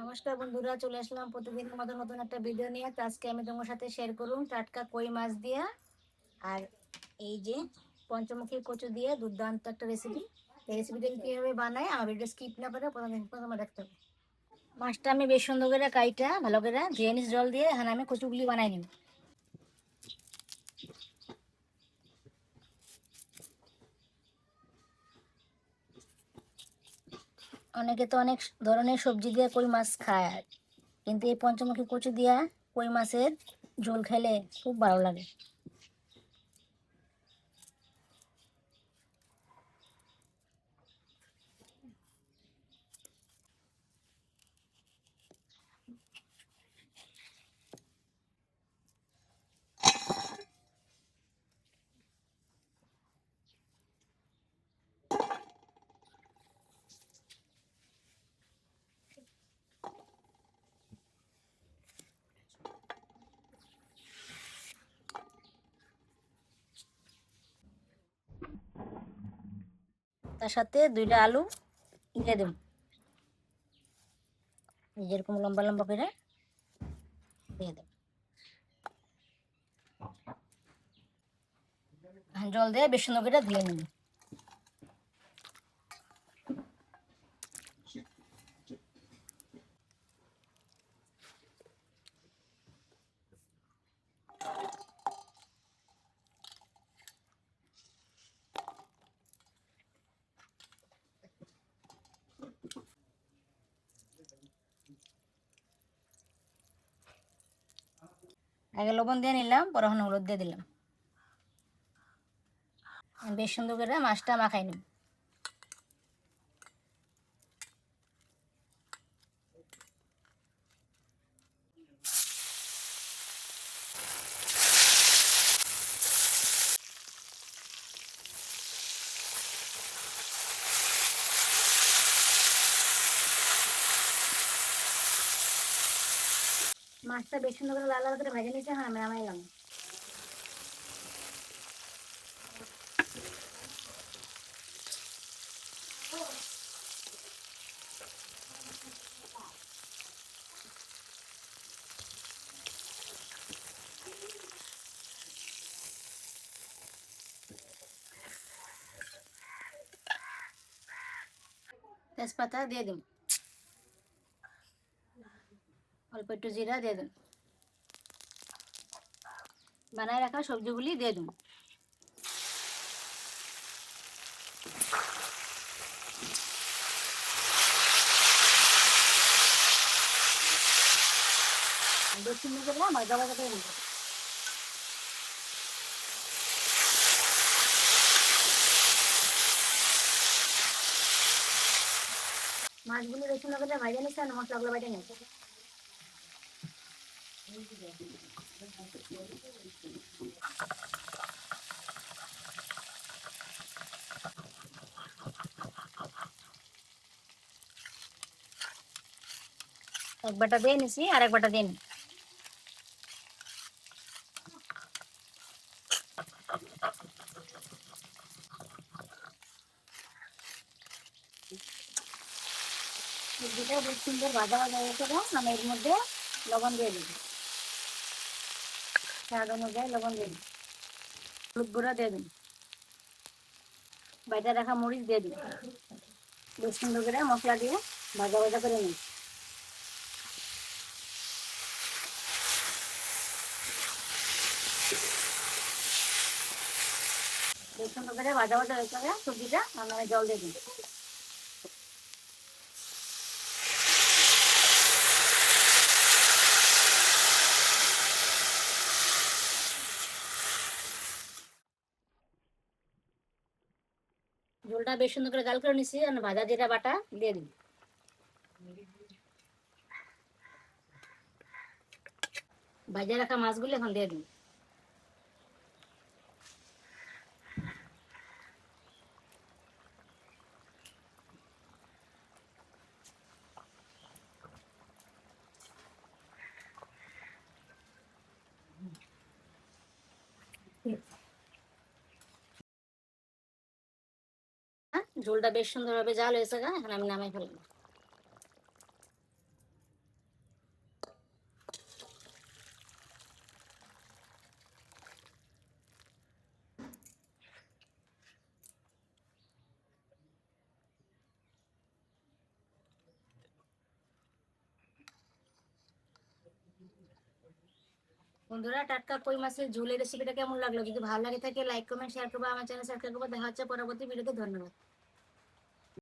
নমস্কার বন্ধুরা, চলে আসলাম প্রতিদিনের মতো নতুন একটা ভিডিও নিয়ে। তো আজকে আমি তোমার সাথে শেয়ার করুন টাটকা কই মাছ দিয়ে আর এই যে পঞ্চমুখী কচু দিয়ে দুর্দান্ত একটা রেসিপি। এই রেসিপিটা কীভাবে বানায় আমার ভিডিও স্কিপ না করে প্রথমে দেখতে হবে। মাছটা আমি বেশ সুন্দর করে কাইটা ভালো করে ধুয়ে নিস জল দিয়ে। হ্যাঁ, আমি কচুগুলি বানাই নিব। অনেকে তো অনেক ধরনের সবজি দিয়ে কই মাছ খায়, কিন্তু এই পঞ্চমুখী কচু দিয়া কই মাছের ঝোল খেলে খুব ভালো লাগে। তার সাথে দুইটা আলু দিয়ে দেব, যেরকম লম্বা লম্বা করে দিয়ে দেব। জল দিয়ে বেশ সুন্দর করে ধুয়ে নেব। আগে লবণ দিয়ে নিলাম, পরে এখন হলুদ দিয়ে দিলাম। বেশ সুন্দর করে মাছটা মাখাই নিব। মাছটা বেশ সুন্দর করে লাল লাল করে ভেজে নিয়েছে। হ্যাঁ, আমি নামাইলাম। তেজপাতা দিয়ে দিন, অল্প একটু জিরা দিয়ে দিন, বানায় রাখা সবজিগুলি দিয়ে দিন। বেশ সুন্দর করে ভাজা ভাজা করে নেব। মাছগুলি বেশ সুন্দর করে ভাজা নিচ্ছে আর মশলাগুলো বেটে নেব। এক বাটা দিয়ে নিছি আর এক বাটা দিয়ে নিই। সবজিটা বেশ সুন্দর ভাজা ভাজা হয়ে গেছে। আমি এর মধ্যে লবণ দিয়ে দিই, স্বাদ অনুযায়ী লবণ দিয়ে দিই, হলুদ গুঁড়া দিয়ে দিন, বাইটা রাখা মরিচ দিয়ে দিন। বেশ সুন্দর করে মশলা দিয়ে ভাজা ভাজা করে নিই। বেশ সুন্দর করে ভাজা ভাজা হয়ে যাবে সবজিটা, আমি জল দিয়ে দিই। ঝোলটা বেশ সুন্দর করে গাল করে নিচ্ছি আর ভাজা জিরা বাটা দিয়ে দিই। ভাজা রাখা মাছগুলো এখন দিয়ে দিই। ঝোলটা বেশ সুন্দরভাবে জাল হয়েছে, এখন আমি নামাই ফেললাম। বন্ধুরা, টাটকা কই মাছের ঝোলের রেসিপিটা কেমন লাগলো? যদি ভালো লাগে থাকে লাইক কমেন্ট শেয়ার করবো, আমার চ্যানেল সাবস্ক্রাইব করবো। দেখা হচ্ছে পরবর্তী ভিডিওতে। ধন্যবাদ।